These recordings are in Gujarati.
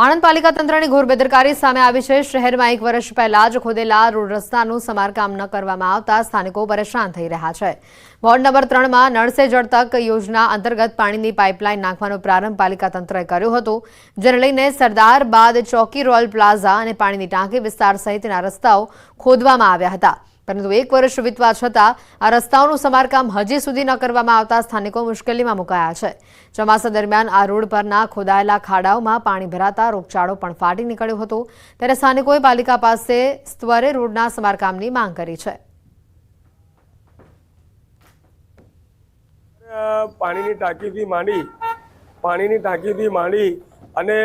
આણંદ પાલિકા તંત્રની ઘોર બેદરકારી સામે આવી છે। શહેરમાં 1 વર્ષ પહેલા જ ખોદેલા રોડ રસ્તાનું સમારકામ ન કરવામાં આવતા સ્થાનિકો પરેશાન થઈ રહ્યા છે। વોર્ડ નંબર 3 માં નળ સે જળ તક યોજના અંતર્ગત પાણીની પાઇપલાઇન નાખવાનો પ્રારંભ પાલિકા તંત્રએ કર્યો હતો, જેને લઈને સરદાર બાદ ચોકી રોયલ પ્લાઝા અને પાણીની ટાંકી વિસ્તાર સહિતના રસ્તાઓ ખોદવામાં આવ્યા હતા। પરંતુ 1 વર્ષ વીતવા છતાં આ રસ્તાઓનું સમારકામ હજી સુધી ન કરવામાં આવતા સ્થાનિકો મુશ્કેલીમાં મુકાયા છે। ચોમાસા દરમિયાન આ રોડ પરના ખોદાયેલા ખાડાઓમાં પાણી ભરાતા રોગચાળો પણ ફાટી નીકળ્યો હતો, ત્યારે સ્થાનિકોએ પાલિકા પાસે ત્વરે રોડના સમારકામની માંગ કરી છે। પાણીની ટાંકીથી માંડી અને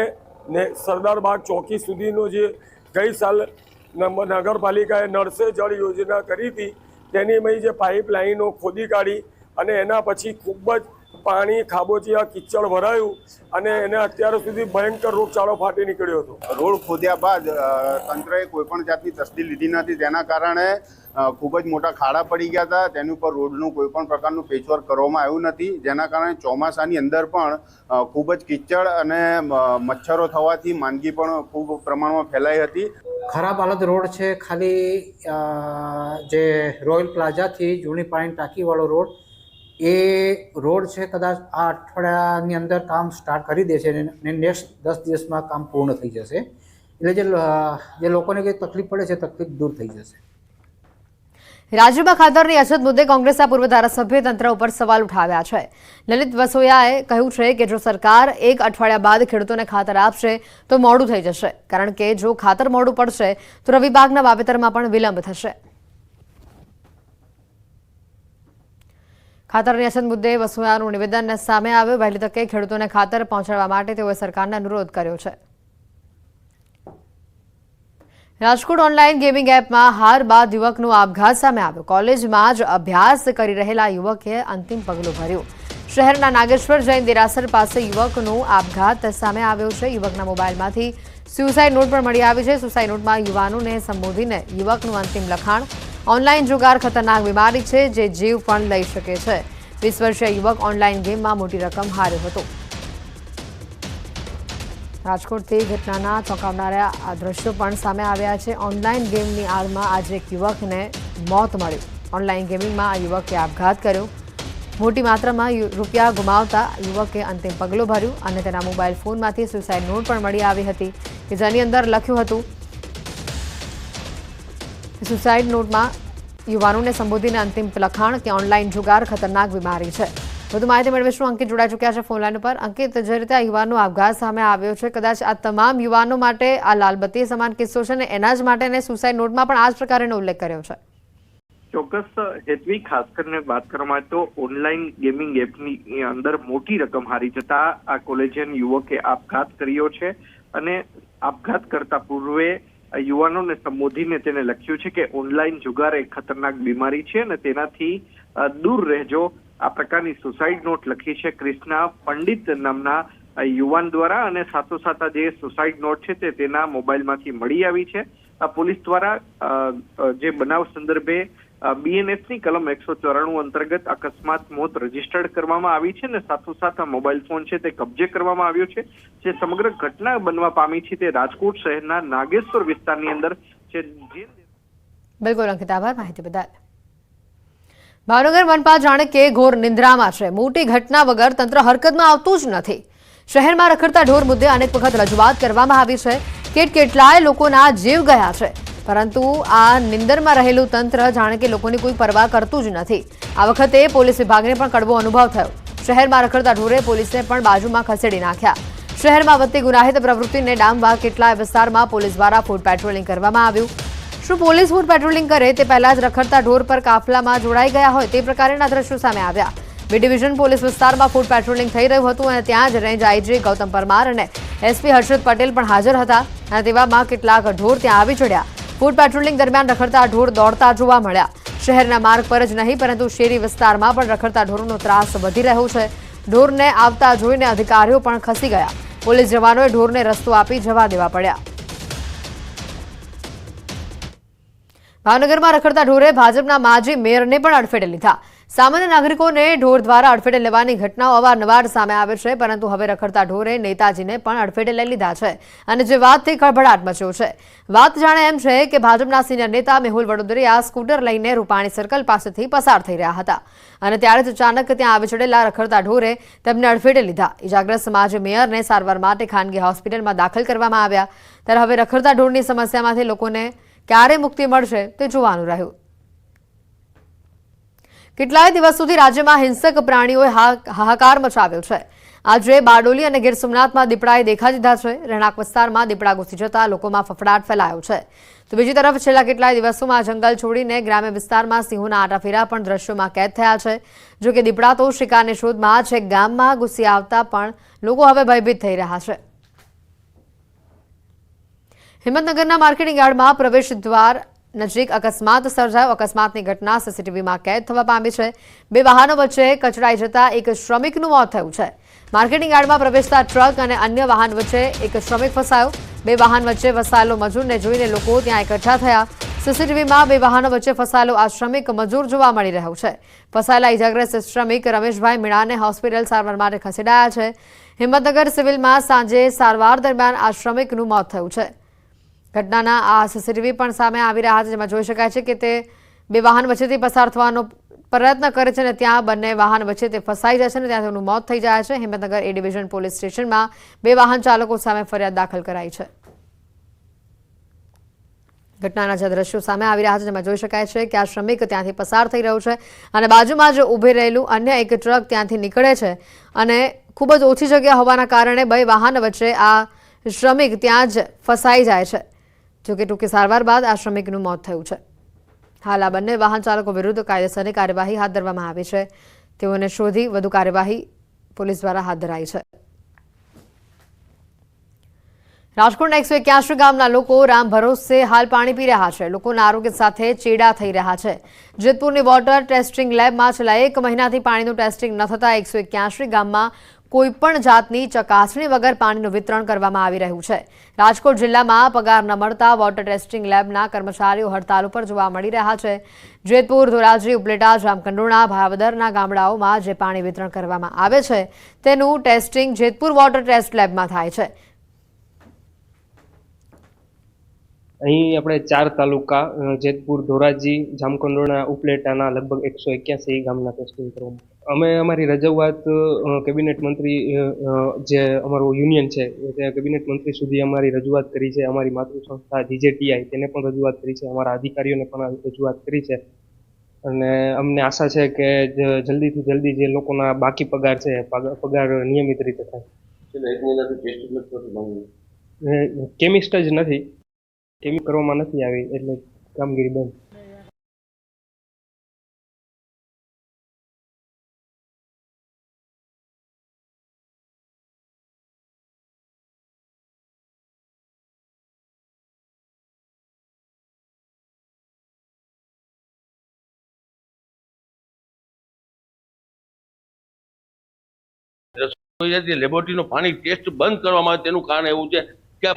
સરદાર બાગ ચોકી સુધીનો જે ગઈ સાલ નગરપાલિકાએ નળ સે જળ યોજના કરી હતી તેની જે પાઇપલાઇનો ખોદી કાઢી અને એના પછી ખૂબ જ પાણી ખાબોચિયા કિચડ ભરાયું અને એને અત્યાર સુધી ભયંકર રોગચાળો ફાટી નીકળ્યો હતો। રોડ ખોદ્યા બાદ તંત્રએ કોઈપણ જાતની તસ્દી લીધી નથી, તેના કારણે ખૂબ જ મોટા ખાડા પડી ગયા હતા। તેની ઉપર રોડનું કોઈપણ પ્રકારનું પેચવર્ક કરવામાં આવ્યું નથી, જેના કારણે ચોમાસાની અંદર પણ ખૂબ જ કિચડ અને મચ્છરો થવાથી માંદગી પણ ખૂબ પ્રમાણમાં ફેલાઈ હતી। ખરાબ હાલત રોડ છે। ખાલી જે રોયલ પ્લાઝાથી જૂની પાણી ટાંકીવાળો રોડ એ રોડ છે, કદાચ આ અઠવાડિયાની અંદર કામ સ્ટાર્ટ કરી દેશે અને નેક્સ્ટ 10 દિવસમાં કામ પૂર્ણ થઈ જશે, એટલે જે લોકોને કંઈ તકલીફ પડે છે તકલીફ દૂર થઈ જશે। રાજ્યમાં ખાતરની અછત મુદ્દે કોંગ્રેસના પૂર્વ ધારાસભ્ય તંત્ર ઉપર સવાલ ઉઠાવ્યા છે। લલિત વસોયાએ કહ્યું છે કે જો સરકાર 1 અઠવાડિયા બાદ ખેડૂતોને ખાતર આપશે તો મોડું થઈ જશે, કારણ કે જો ખાતર મોડું પડશે તો રવિ પાકના વાવેતરમાં પણ વિલંબ થશે। ખાતરની અછત મુદ્દે વસોયાનું નિવેદન સામે આવ્યું। વહેલી તકે ખેડૂતોને ખાતર પહોંચાડવા માટે તેઓએ સરકારને અનુરોધ કર્યો છે। રાજકોટ ઓનલાઈન ગેમિંગ એપમાં હાર બાદ યુવકનો આપઘાત સામે આવ્યો। કોલેજમાં જ અભ્યાસ કરી રહેલા યુવકે અંતિમ પગલું ભર્યું। શહેરના નાગેશ્વર જૈન દેરાસર પાસે યુવકનો આપઘાત સામે આવ્યો છે। યુવકના મોબાઈલમાંથી સુસાઇડ નોટ પણ મળી આવી છે। સુસાઇડ નોટમાં યુવાનોને સંબોધીને યુવકનું અંતિમ લખાણ, ઓનલાઈન જુગાર ખતરનાક બીમારી છે જે જીવ પણ લઈ શકે છે। 20 વર્ષીય યુવક ઓનલાઈન ગેમમાં મોટી રકમ હાર્યો હતો। રાજકોટથી ઘટનાના ચોંકાવનારા આ દ્રશ્યો પણ સામે આવ્યા છે। ઓનલાઈન ગેમની આડમાં આજે એક યુવકને મોત મળ્યું। ઓનલાઈન ગેમિંગમાં આ યુવકે આપઘાત કર્યો। મોટી માત્રામાં રૂપિયા ગુમાવતા યુવકે અંતિમ પગલું ભર્યું અને તેના મોબાઈલ ફોનમાંથી સુસાઇડ નોટ પણ મળી આવી હતી કે જેની અંદર લખ્યું હતું સુસાઇડ નોટમાં યુવાનોને સંબોધીને અંતિમ લખાણ કે ઓનલાઈન જુગાર ખતરનાક બીમારી છે। વધુ માહિતી મેળવીશું। અંકિત જોડાઈ ચૂક્યા છે ફોનલાઈન પર। અંકિત, જે રીતે આ યુવાનનો આપઘાત સામે આવ્યો છે, કદાચ આ તમામ યુવાનો માટે આ લાલબત્તી સમાન કિસ્સો છે ને એના જ માટે સુસાઇડ નોટમાં પણ આ જ પ્રકારનો ઉલ્લેખ કર્યો છે। ચોક્કસ હેતવી, ખાસ કરીને વાત કરવામાં આવે તો ઓનલાઈન ગેમિંગ એપની અંદર મોટી રકમ હારી જતા આ કોલેજિયન યુવકે આપઘાત કર્યો છે અને આપઘાત કરતા પૂર્વે યુવાનોને સંબોધીને તેને લખ્યું છે કે ઓનલાઈન જુગાર એક ખતરનાક બીમારી છે અને તેનાથી દૂર રહેજો। આ પ્રકારની સુસાઇડ નોટ લખી છે કૃષ્ણા પંડિત નામના યુવાન દ્વારા અને સાથોસાથ જે સુસાઇડ નોટ છે તે તેના મોબાઈલમાંથી મળી આવી છે। પોલીસ દ્વારા જે બનાવ સંદર્ભે BNS ની કલમ 194 અંતર્ગત અકસ્માત મોત રજીસ્ટર્ડ કરવામાં આવી છે અને સાથોસાથ મોબાઈલ ફોન છે તે કબજે કરવામાં આવ્યો છે। જે સમગ્ર ઘટના બનવા પામી છે તે રાજકોટ શહેરના નાગેશ્વર વિસ્તારની અંદર છે। બિલકુલ અંકિત, આભાર માહિતી બદલ। ભાવનગર મનપા જાણે કે ઘોર નિંદ્રામાં છે। મોટી ઘટના વગર તંત્ર હરકતમાં આવતું જ નથી। શહેરમાં રખડતા ઢોર મુદ્દે અનેક વખત રજૂઆત કરવામાં આવી છે। કેટલાય લોકોના જીવ ગયા છે, પરંતુ આ નિંદરમાં રહેલું તંત્ર જાણે કે લોકોની કોઈ પરવા કરતું જ નથી। આ વખતે પોલીસ વિભાગને પણ કડવો અનુભવ થયો। શહેરમાં રખડતા ઢોરે પોલીસને પણ બાજુમાં ખસેડી નાખ્યા। શહેરમાં વધતી ગુનાહિત પ્રવૃત્તિને ડામવા કેટલાય વિસ્તારમાં પોલીસ દ્વારા ફૂટ પેટ્રોલિંગ કરવામાં આવ્યું। શું પોલીસ ફૂટ પેટ્રોલિંગ કરે તે પહેલા જ રખડતા ઢોર પર કાફલામાં જોડાઈ ગયા હોય તે પ્રકારના દ્રશ્યો સામે આવ્યા। બી ડિવિઝન પોલીસ વિસ્તારમાં ફૂટ પેટ્રોલિંગ થઈ રહ્યું હતું અને ત્યાં જ રેન્જ આઈજી ગૌતમ પરમાર અને SP હર્ષદ પટેલ પણ હાજર હતા અને તેવામાં કેટલાક ઢોર ત્યાં આવી ચડ્યા। ફૂટ પેટ્રોલિંગ દરમિયાન રખડતા ઢોર દોડતા જોવા મળ્યા। શહેરના માર્ગ પર જ નહીં પરંતુ શેરી વિસ્તારમાં પણ રખડતા ઢોરનો ત્રાસ વધી રહ્યો છે। ઢોરને આવતા જોઈને અધિકારીઓ પણ ખસી ગયા। પોલીસ જવાનોએ ઢોરને રસ્તો આપી જવા દેવા પડ્યા। ભાવનગરમાં રખડતા ઢોરે ભાજપના માજી મેયરને પણ અડફેટે લીધા। સામાન્ય નાગરિકોને ઢોર દ્વારા અડફેટે લેવાની ઘટનાઓ અવારનવાર સામે આવે છે, પરંતુ હવે રખડતા ઢોરે નેતાજીને પણ અડફેટે લઈ લીધા છે અને જે વાતથી ખળભળાટ મચ્યો છે. વાત જાણે એમ છે કે ભાજપના સિનિયર નેતા મેહુલ વડોદરિયા સ્કૂટર લઈને રૂપાણી સર્કલ પાસેથી પસાર થઈ રહ્યા હતા અને ત્યારે જ અચાનક ત્યાં આવી ચડેલા રખડતા ઢોરે તેમને અડફેટે લીધા. ઇજાગ્રસ્ત સમાજે મેયરને સારવાર માટે ખાનગી હોસ્પિટલમાં દાખલ કરવામાં આવ્યા. ત્યારે હવે રખડતા ઢોરની સમસ્યામાંથી લોકોને ક્યારે મુક્તિ મળશે તે જોવાનું રહ્યું. કેટલાય દિવસ સુધી રાજ્યમાં હિંસક પ્રાણીઓએ હાહાકાર મચાવ્યો છે. આજે બારડોલી અને ગીર સોમનાથમાં દીપડાએ દેખા દીધા છે. રહેણાંક વિસ્તારમાં દીપડા ઘૂસી જતા લોકોમાં ફફડાટ ફેલાયો છે. તો બીજી તરફ છેલ્લા કેટલાય દિવસોમાં જંગલ છોડીને ગ્રામ્ય વિસ્તારમાં સિંહોના આટાફેરા પણ દ્રશ્યોમાં કેદ થયા છે. જો કે દીપડા તો શિકારની શોધમાં છેક ગામમાં ઘૂસી આવતા પણ લોકો હવે ભયભીત થઈ રહ્યા છે. હિંમતનગરના માર્કેટિંગ યાર્ડમાં પ્રવેશ દ્વાર નજીક અકસ્માત સર્જાયો. અકસ્માતની ઘટના સીસીટીવીમાં કેદ થવા પામી છે. બે વાહનો વચ્ચે કચડાઈ જતા એક શ્રમિકનું મોત થયું છે. માર્કેટિંગ યાર્ડમાં પ્રવેશતા ટ્રક અને અન્ય વાહન વચ્ચે એક શ્રમિક ફસાયો. બે વાહન વચ્ચે ફસાયેલો મજૂરને જોઈને લોકો ત્યાં એકઠા થયા. સીસીટીવીમાં બે વાહનો વચ્ચે ફસાયેલો આ શ્રમિક મજૂર જોવા મળી રહ્યો છે. ફસાયેલા ઇજાગ્રસ્ત શ્રમિક રમેશભાઈ મીણાને હોસ્પિટલ સારવાર માટે ખસેડાયા છે. હિંમતનગર સિવિલમાં સાંજે સારવાર દરમિયાન આ શ્રમિકનું મોત થયું છે. ઘટનાના આ સીસીટીવી પણ સામે આવી રહ્યા છે, જેમાં જોઈ શકાય છે કે તે બે વાહન વચ્ચેથી પસાર થવાનો પ્રયત્ન કરે છે અને ત્યાં બંને વાહન વચ્ચે તે ફસાઈ જાય છે અને ત્યાં તેનું મોત થઈ જાય છે. હિંમતનગર એ ડિવિઝન પોલીસ સ્ટેશનમાં બે વાહન ચાલકો સામે ફરિયાદ દાખલ કરાઈ છે. ઘટનાના જે દ્રશ્યો સામે આવી રહ્યા છે, જેમાં જોઈ શકાય છે કે આ શ્રમિક ત્યાંથી પસાર થઈ રહ્યો છે અને બાજુમાં જ ઊભી રહેલું અન્ય એક ટ્રક ત્યાંથી નીકળે છે અને ખૂબ જ ઓછી જગ્યા હોવાના કારણે બે વાહન વચ્ચે આ શ્રમિક ત્યાં જ ફસાઈ જાય છે. જોકે ટૂંકી સારવાર બાદ આ શ્રમિકનું મોત થયું છે. હાલ આ બંને વાહન ચાલકો વિરુદ્ધ કાયદેસરની કાર્યવાહી હાથ ધરવામાં આવી છે. તેઓને શોધી વધુ કાર્યવાહી પોલીસ દ્વારા હાથ ધરાઈ છે. રાજકોટના 181 ગામના લોકો રામ ભરોસે હાલ પાણી પી રહ્યા છે. લોકોના આરોગ્ય સાથે ચેડા થઈ રહ્યા છે. જેતપુરની વોટર ટેસ્ટિંગ લેબમાં છેલ્લા 1 મહિનાથી પાણીનું ટેસ્ટિંગ ન થતા 181 ગામમાં કોઈપણ જાતની ચકાસણી વગર પાણીનું વિતરણ કરવામાં આવી રહ્યું છે. રાજકોટ જિલ્લામાં પગાર ન મળતા વોટર ટેસ્ટિંગ લેબના કર્મચારીઓ હડતાલ ઉપર જોવા મળી રહ્યા છે. જેતપુર, ધોરાજી, ઉપલેટા, જામકંડોરણા, ભાવદરના ગામડાઓમાં જે પાણી વિતરણ કરવામાં આવે છે તેનું ટેસ્ટિંગ જેતપુર વોટર ટેસ્ટ લેબમાં થાય છે. અહીં આપણે 4 તાલુકા જેતપુર, ધોરાજી, જામકંડોરણા, ઉપલેટાના લગભગ 181 ગામના ટેસ્ટિંગ કરવામાં. અમે અમારી રજૂઆત કેબિનેટ મંત્રી જે અમારું યુનિયન છે તે કેબિનેટ મંત્રી સુધી અમારી રજૂઆત કરી છે. અમારી માતૃ સંસ્થા જીજેટીઆઈ તેને પણ રજૂઆત કરી છે. અમારા અધિકારીઓને પણ રજૂઆત કરી છે અને અમને આશા છે કે જલ્દીથી જલ્દી જે લોકોના બાકી પગાર છે પગાર નિયમિત રીતે થાય. કેમિસ્ટ જ નથી, કેમી કરવામાં નથી આવી એટલે કામગીરી બંધ. લેબોરેટરીનું પાણી ટેસ્ટ બંધ કરવામાં આવે તેનું કારણ એવું છે કે